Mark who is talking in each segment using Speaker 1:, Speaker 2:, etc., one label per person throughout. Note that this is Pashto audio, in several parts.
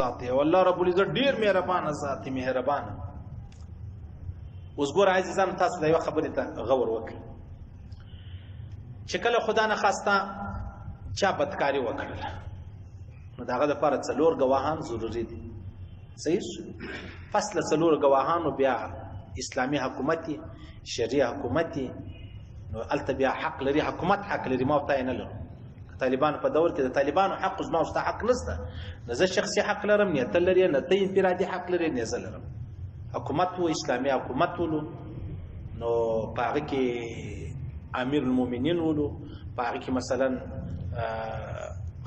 Speaker 1: ذات دی او الله رب العزت ډیر مهربان ذات دی مهربان. اوس ګور عزیزان تاسو د یو خبرې ته غور وکړئ چې کله خدا نه خواسته چا بدکاری وکړله نو دغه لپاره څلور ګواهان ضروري دي. صحیح فصل څلور ګواهانو بیا اسلامي حکومت شریعه حکومت نو الته بیا حق لري حکومت حق لري ما ته نه لرم. طالبان په دور کې د طالبانو حق زما او ستا حق نشته نه زه شخصي حق لرم نه ته لري نه ته انفرادي حق لري نه زه لرم. حکومت و اسلامي حکومت ولو نو په هغه کې امیر المؤمنین ولو په هغه کې مثلا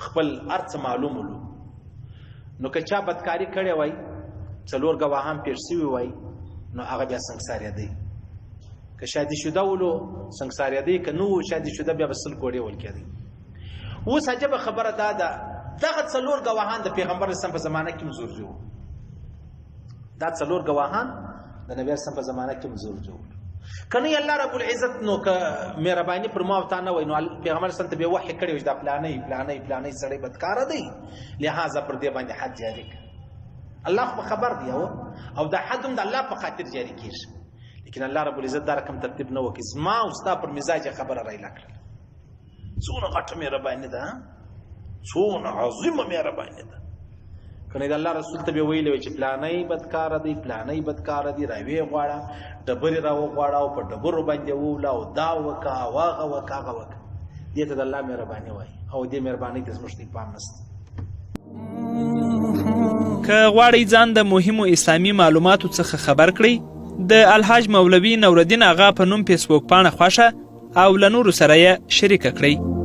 Speaker 1: خپل ارث معلوم ولو نو که چا بدکاری کړی وای څلور ګواهان پیش شوي وای نو هغه بیا سنګسار دی. که شادي شوده ولو سنګسار دی که نو شادي شوده بیا بسل کوړی ول کېږي. اوس عجبه خبره دا ده دغه څلور ګواهان د پیغمبر اسلام په زمانه کې مزور جو دا څلور ګواهان د نبی اسلام په زمانه کې مزور جو کنه الله رب العزت نو که مهرباني پر ما وتا نه وای نو پیغمبر اسلام ته به وحی کړی و دا پلانې سړی بدکار دی لہذا پر دې باندې حد جاری کړ. الله خو خبر دی او دا حد هم د الله په خاطر جاری کیږي لیکن الله رب العزت دا رقم ترتیب نه وکي زما او ستا پر مزاج خبره راځي کړل. څونه غټه مهرباني ده څونه عظیمه مهرباني ده. کنه د الله رسول ته به ویلې چې پلانې بدکار دی راوي غواړه ډبرې راو غواړه او په ډبرو باندې وولا او دا وکا واغه وکا دې ته د الله مهرباني وای او دې مهرباني د زمشتي پام نشته.
Speaker 2: که غواړئ ځان د مهمو اسلامي معلوماتو څخه خبر کړئ د الحاج مولوي نورالدین اغا په نوم فیسبوک پاڼه خوښه او له نورو سره یې شریکه کړئ.